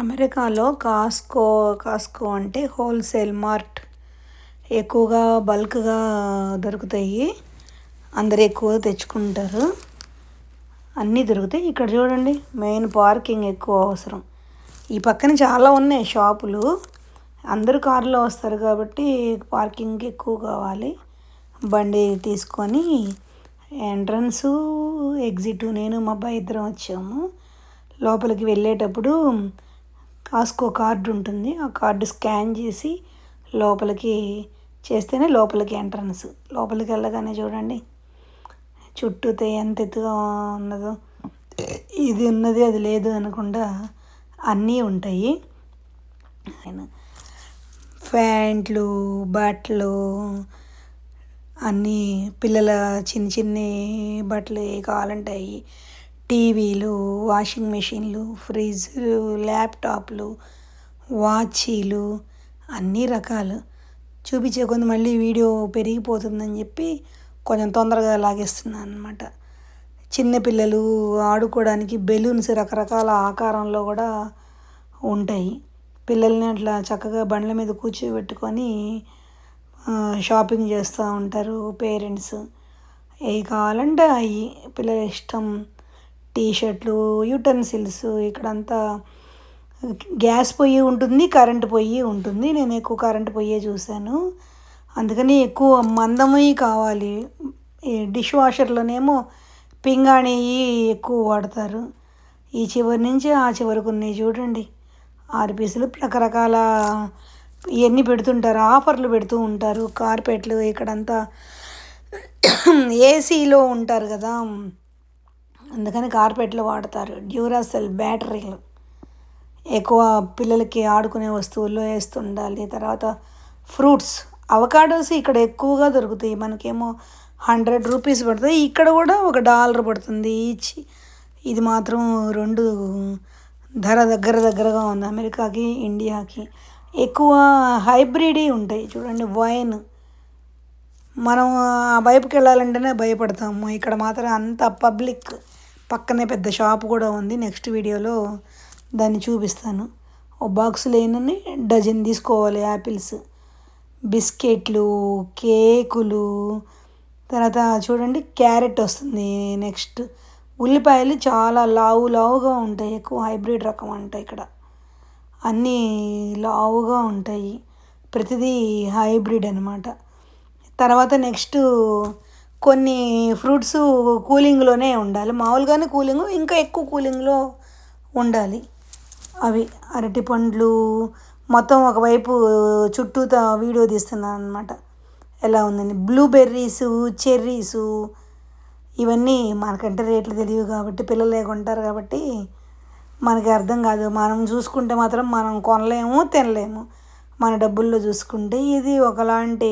అమెరికాలో కాస్కో అంటే wholesale mart. ఎక్కువగా బల్క్‌గా దొరుకుతాయి. అందరూ ఎక్కువగా తెచ్చుకుంటారు. అన్నీ దొరుకుతాయి. ఇక్కడ చూడండి, మెయిన్ పార్కింగ్ ఎక్కువ అవసరం. ఈ పక్కన చాలా ఉన్నాయి షాపులు. అందరూ కారులో వస్తారు కాబట్టి పార్కింగ్‌కి ఎక్కువ కావాలి. బండి తీసుకొని ఎంట్రన్సు, ఎగ్జిట్ నేను మా అబ్బాయి ఇద్దరం వచ్చాము. లోపలికి వెళ్ళేటప్పుడు కాస్కో కార్డు ఉంటుంది. ఆ కార్డు స్కాన్ చేసి లోపలికి చేస్తేనే లోపలికి ఎంట్రన్స్. లోపలికి వెళ్ళగానే చూడండి, చుట్టూతో ఎంత ఎత్తుగా ఉన్నదో. ఇది ఉన్నది అది లేదు అనకుండా అన్నీ ఉంటాయి. ప్యాంట్లు, బట్టలు, అన్నీ పిల్లల చిన్న చిన్ని బట్టలు ఏ కావాలంటాయి. టీవీలు, వాషింగ్ మెషిన్లు, ఫ్రిడ్జ్లు, ల్యాప్టాప్లు, వాచీలు, అన్ని రకాలు. చూపించే కొంత మళ్ళీ వీడియో పెరిగిపోతుందని చెప్పి కొంచెం తొందరగా లాగేస్తున్నాను అనమాట. చిన్నపిల్లలు ఆడుకోవడానికి బెలూన్స్ రకరకాల ఆకారంలో కూడా ఉంటాయి. పిల్లల్ని అట్లా చక్కగా బండ్ల మీద కూర్చోబెట్టుకొని షాపింగ్ చేస్తూ ఉంటారు పేరెంట్స్. ఏవి కావాలంటే అవి పిల్లల ఇష్టం. టీషర్ట్లు, యూటెన్సిల్స్, ఇక్కడంతా గ్యాస్ పొయ్యి ఉంటుంది, కరెంటు పొయ్యి ఉంటుంది. నేను ఎక్కువ కరెంటు పొయ్యే చూశాను. అందుకని ఎక్కువ మందమవి కావాలి. ఈ డిష్ వాషర్లోనేమో పింగాణి ఎక్కువ వాడతారు. ఈ చివరి నుంచి ఆ చివరికి ఉన్నాయి చూడండి, 6 పీసులు రకరకాల ఇవన్నీ పెడుతుంటారు, ఆఫర్లు పెడుతూ ఉంటారు. కార్పెట్లు ఇక్కడంతా ఏసీలో ఉంటారు కదా, అందుకని కార్పెట్లు వాడతారు. డ్యూరాసెల్ బ్యాటరీలు ఎక్కువ పిల్లలకి ఆడుకునే వస్తువుల్లో వేస్తుండాలి. తర్వాత ఫ్రూట్స్, అవకాడోస్ ఇక్కడ ఎక్కువగా దొరుకుతాయి. మనకేమో 100 రూపీస్ పడుతుంది, ఇక్కడ కూడా $1 పడుతుంది ఈచ్. ఇది మాత్రం 2 ధర దగ్గరగా ఉంది అమెరికాకి, ఇండియాకి. ఎక్కువ హైబ్రిడ్ ఉంటాయి చూడండి. వైన్ మనం ఆ వైపుకి వెళ్ళాలంటేనే భయపడతాము. ఇక్కడ మాత్రం అంత పబ్లిక్. పక్కనే పెద్ద షాప్ కూడా ఉంది. నెక్స్ట్ వీడియోలో దాన్ని చూపిస్తాను. ఓ బాక్సులు ఏమని డజన్ తీసుకోవాలి. యాపిల్స్, బిస్కెట్లు, కేకులు, తర్వాత చూడండి క్యారెట్ వస్తుంది. నెక్స్ట్ ఉల్లిపాయలు చాలా లావుగా ఉంటాయి. ఎక్కువ హైబ్రిడ్ రకం అంట ఇక్కడ. అన్నీ లావుగా ఉంటాయి. ప్రతిదీ హైబ్రిడ్ అనమాట. తర్వాత నెక్స్ట్ కొన్ని ఫ్రూట్స్ కూలింగ్లోనే ఉండాలి. మామూలుగానే కూలింగ్, ఇంకా ఎక్కువ కూలింగ్లో ఉండాలి. అవి అరటి పండ్లు మొత్తం ఒకవైపు చుట్టూతా వీడియో తీస్తున్నాను అనమాట ఎలా ఉందని. బ్లూబెర్రీసు, చెర్రీసు, ఇవన్నీ మనకంటే రేట్లు తెలియవు కాబట్టి పిల్లలే కొంటారు కాబట్టి మనకి అర్థం కాదు. మనం చూసుకుంటే మాత్రం మనం కొనలేము, తినలేము. మన డబ్బుల్లో చూసుకుంటే ఇది ఒకలాంటి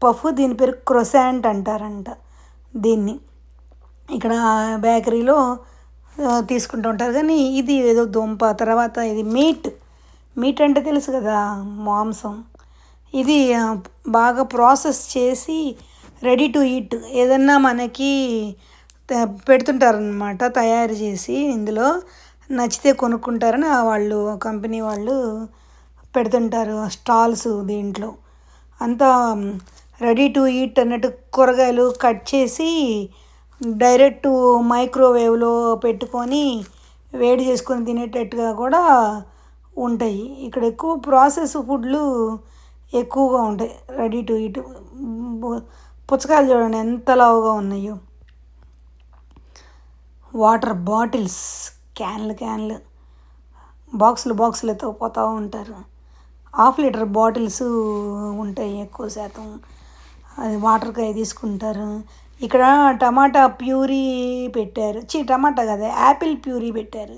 పఫ్. దీని పేరు క్రొసాంట్ అంటారంట దీన్ని. ఇక్కడ బేకరీలో తీసుకుంటూ ఉంటారు. కానీ ఇది ఏదో దుంప. తర్వాత ఇది మీట్ అంటే తెలుసు కదా, మాంసం. ఇది బాగా ప్రాసెస్ చేసి రెడీ టు ఈట్ ఏదన్నా మనకి పెడుతుంటారనమాట, తయారు చేసి. ఇందులో నచ్చితే కొనుక్కుంటారని వాళ్ళు కంపెనీ వాళ్ళు పెడుతుంటారు స్టాల్స్. దీంట్లో అంతా రెడీ టు ఈట్ అన్నట్టు కూరగాయలు కట్ చేసి డైరెక్ట్ మైక్రోవేవ్లో పెట్టుకొని వేడి చేసుకొని తినేటట్టుగా కూడా ఉంటాయి. ఇక్కడ ఎక్కువ ప్రాసెస్ ఫుడ్లు ఎక్కువగా ఉంటాయి. Ready to eat. పుచ్చకాయలు చూడండి ఎంత లావుగా ఉన్నాయో. వాటర్ బాటిల్స్, క్యాన్లు బాక్సులు ఎత్తుకుపోతూ ఉంటారు. 1/2 లీటర్ బాటిల్స్ ఉంటాయి ఎక్కువ శాతం. అది వాటర్కి తీసుకుంటారు. ఇక్కడ టమాటా ప్యూరీ పెట్టారు. టమాటా కదా, యాపిల్ ప్యూరీ పెట్టారు.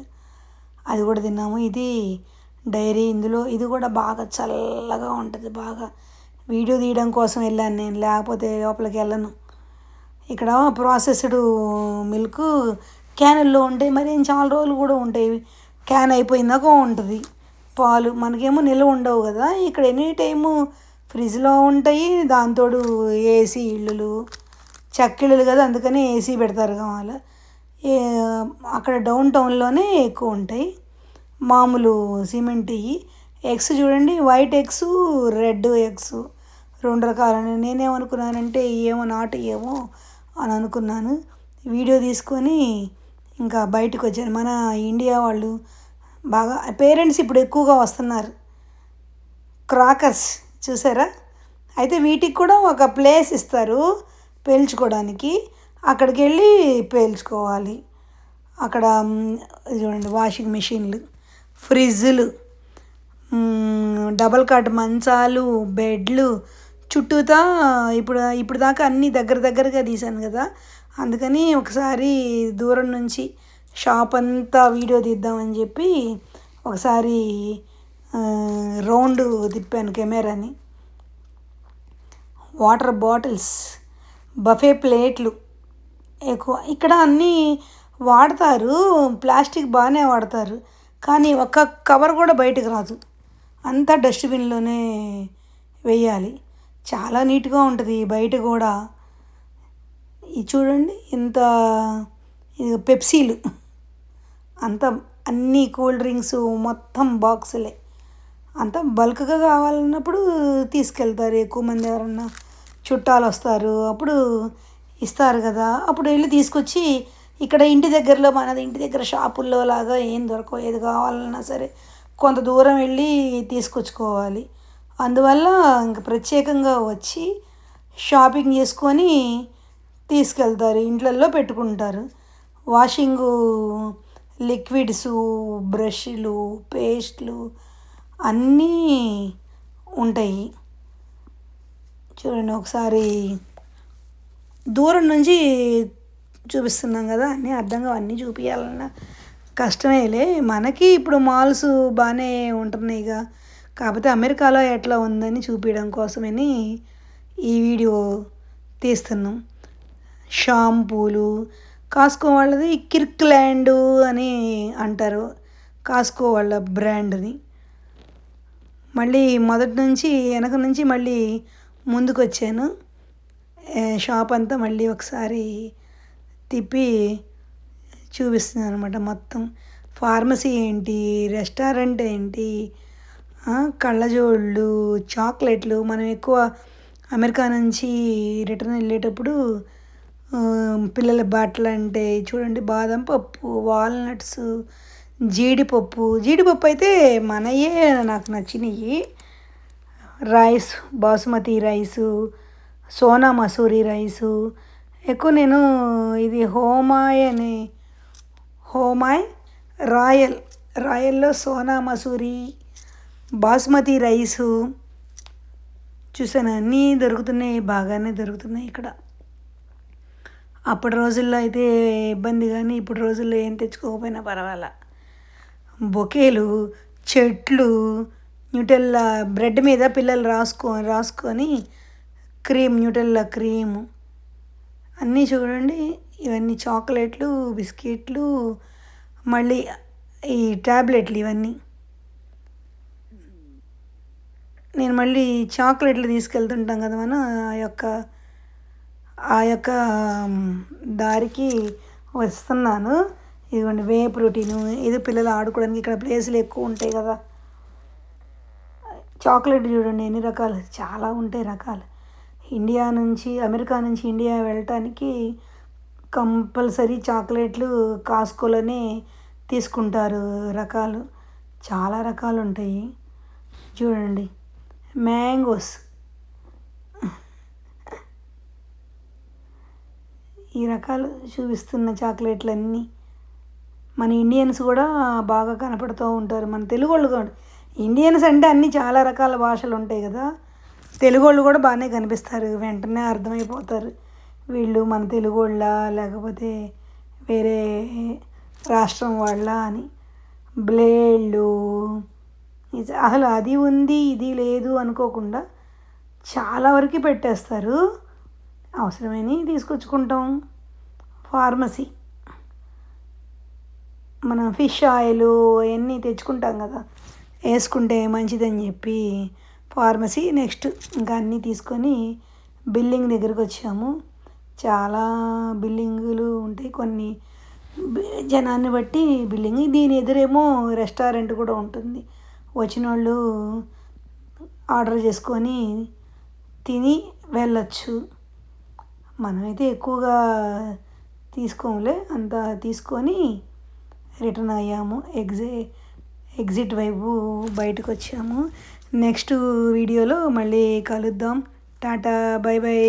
అది కూడా తిన్నాము. ఇది డైరీ. ఇందులో ఇది కూడా బాగా చల్లగా ఉంటుంది. బాగా వీడియో తీయడం కోసం వెళ్ళాను నేను, లేకపోతే లోపలికి వెళ్ళను. ఇక్కడ ప్రాసెస్డ్ మిల్క్ క్యానుల్లో ఉంటాయి. మరి చాలా రోజులు కూడా ఉంటాయి. క్యాన్ అయిపోయిందాక ఉంటుంది. పాలు మనకేమో నిల్వ ఉండవు కదా, ఇక్కడ ఎనీ టైము ఫ్రిడ్జ్లో ఉంటాయి. దాంతోడు ఏసీ ఇళ్ళు, చక్కిళ్ళు కదా, అందుకని ఏసీ పెడతారు కావాలి. అక్కడ డౌన్ టౌన్లోనే ఎక్కువ ఉంటాయి. మామూలు సిమెంట్ ఇవి. ఎగ్స్ చూడండి, వైట్ ఎగ్స్, రెడ్ ఎగ్స్ 2 రకాలని. నేనేమనుకున్నానంటే ఏమో నాటు ఏమో అని అనుకున్నాను. వీడియో తీసుకొని ఇంకా బయటకు వచ్చాను. మన ఇండియా వాళ్ళు బాగా పేరెంట్స్ ఇప్పుడు ఎక్కువగా వస్తున్నారు. క్రాకర్స్ చూసారా? అయితే వీటికి కూడా ఒక ప్లేస్ ఇస్తారు పేల్చుకోవడానికి. అక్కడికి వెళ్ళి పేల్చుకోవాలి. అక్కడ చూడండి వాషింగ్ మిషన్లు, ఫ్రిడ్జ్లు, డబల్ కాట్ మంచాలు, బెడ్లు చుట్టూతా. ఇప్పుడు దాకా అన్నీ దగ్గరగా తీశాను కదా, అందుకని ఒకసారి దూరం నుంచి షాప్ అంతా వీడియో తీద్దామని చెప్పి ఒకసారి రౌండ్ తిప్పాను కెమెరాని. వాటర్ బాటిల్స్, బఫే ప్లేట్లు ఎక్కువ ఇక్కడ అన్నీ వాడతారు. ప్లాస్టిక్ బాగానే వాడతారు, కానీ ఒక్క కవర్ కూడా బయటకు రాదు. అంతా డస్ట్బిన్లోనే వేయాలి. చాలా నీట్గా ఉంటుంది బయట కూడా. ఇది చూడండి ఇంత పెప్సీలు అంతా, అన్నీ కూల్ డ్రింక్స్ మొత్తం బాక్సులే. అంతా బల్క్గా కావాలన్నప్పుడు తీసుకెళ్తారు. ఎక్కువ మంది ఎవరన్నా చుట్టాలు వస్తారు అప్పుడు ఇస్తారు కదా, అప్పుడు వెళ్ళి తీసుకొచ్చి ఇక్కడ ఇంటి దగ్గరలో, మనది ఇంటి దగ్గర షాపుల్లో లాగా ఏం దొరకవు. ఏది కావాలన్నా సరే కొంత దూరం వెళ్ళి తీసుకొచ్చుకోవాలి. అందువల్ల ఇంక ప్రత్యేకంగా వచ్చి షాపింగ్ చేసుకొని తీసుకెళ్తారు, ఇంట్లల్లో పెట్టుకుంటారు. వాషింగు లిక్విడ్స్, బ్రష్లు, పేస్ట్లు అన్నీ ఉంటాయి. చూడండి ఒకసారి దూరం నుంచి చూపిస్తున్నాం కదా, అన్నీ అర్థంగా అన్నీ చూపించాలన్నా కష్టమేలే. మనకి ఇప్పుడు మాల్స్ బాగానే ఉంటున్నాయిగా, కాకపోతే అమెరికాలో ఎట్లా ఉందని చూపించడం కోసమని ఈ వీడియో తీస్తున్నాం. షాంపూలు, కాస్కో వాళ్ళది కిర్క్ల్యాండ్ అని అంటారు, కాస్కో వాళ్ళ బ్రాండ్ని. మళ్ళీ మొదటి నుంచి వెనక నుంచి మళ్ళీ ముందుకు వచ్చాను. షాప్ అంతా మళ్ళీ ఒకసారి తిప్పి చూపిస్తున్నాను అనమాట. మొత్తం ఫార్మసీ ఏంటి, రెస్టారెంట్ ఏంటి, కళ్ళజోళ్ళు, చాక్లెట్లు. మనం ఎక్కువ అమెరికా నుంచి రిటర్న్ వెళ్ళేటప్పుడు పిల్లల బట్టలు అంటే చూడండి, బాదం పప్పు, వాల్నట్స్, జీడిపప్పు అయితే మనయే నాకు నచ్చినాయి. Rice, basmati rice, Sona Masoori rice ఎక్కువ నేను ఇది హోమాయ్ రాయల్లో సోనా మసూరి, బాసుమతి రైసు చూసాను. అన్నీ దొరుకుతున్నాయి, బాగానే దొరుకుతున్నాయి ఇక్కడ. అప్పటి రోజుల్లో అయితే ఇబ్బంది, కానీ ఇప్పుడు రోజుల్లో ఏం తెచ్చుకోకపోయినా పర్వాలా. బొకేలు, చెట్లు, న్యూటెల్లా బ్రెడ్ మీద పిల్లలు రాసుకొని న్యూటెల్లా క్రీము అన్నీ చూడండి. ఇవన్నీ చాక్లెట్లు, బిస్కెట్లు, మళ్ళీ ఈ ట్యాబ్లెట్లు ఇవన్నీ. నేను మళ్ళీ చాక్లెట్లు తీసుకెళ్తుంటాం కదా మనం, ఆ యొక్క దారికి వస్తున్నాను. ఇదిగోండి వే ప్రోటీను, ఇది పిల్లలు ఆడుకోవడానికి ఇక్కడ ప్లేసులు ఎక్కువ ఉంటాయి కదా. చాక్లెట్ చూడండి ఎన్ని రకాలు, చాలా ఉంటాయి రకాలు. అమెరికా నుంచి ఇండియా వెళ్ళటానికి కంపల్సరీ చాక్లెట్లు కాస్కోలోనే తీసుకుంటారు. రకాలు చాలా రకాలు ఉంటాయి చూడండి. మ్యాంగోస్, ఈ రకాలు చూపిస్తున్న చాక్లెట్లన్నీ మన ఇండియన్స్ కూడా బాగా కనపడుతూ ఉంటారు. మన తెలుగు వాళ్ళు కూడా, ఇండియన్స్ అంటే అన్నీ చాలా రకాల భాషలు ఉంటాయి కదా, తెలుగు వాళ్ళు కూడా బాగానే కనిపిస్తారు. వెంటనే అర్థమైపోతారు వీళ్ళు మన తెలుగు వాళ్ళ లేకపోతే వేరే రాష్ట్రం వాళ్ళ అని. బ్లేడ్లు, అసలు అది ఉంది ఇది లేదు అనుకోకుండా చాలా వరకు పెట్టేస్తారు. అవసరమని తీసుకొచ్చుకుంటాం. ఫార్మసీ, మనం ఫిష్ ఆయిల్ అవన్నీ తెచ్చుకుంటాం కదా, వేసుకుంటే మంచిదని చెప్పి ఫార్మసీ. నెక్స్ట్ ఇంకా అన్నీ తీసుకొని బిల్లింగ్ దగ్గరికి వచ్చాము. చాలా బిల్లింగులు ఉంటాయి, కొన్ని జనాన్ని బట్టి బిల్డింగ్. దీని ఎదురేమో రెస్టారెంట్ కూడా ఉంటుంది. వచ్చిన వాళ్ళు ఆర్డర్ చేసుకొని తిని వెళ్ళొచ్చు. మనమైతే ఎక్కువగా తీసుకోములే, అంత తీసుకొని రిటర్న్ అయ్యాము. ఎగ్జిట్ వైపు బయటకు వచ్చాము. నెక్స్ట్ వీడియోలో మళ్ళీ కలుద్దాం. Tata, by by.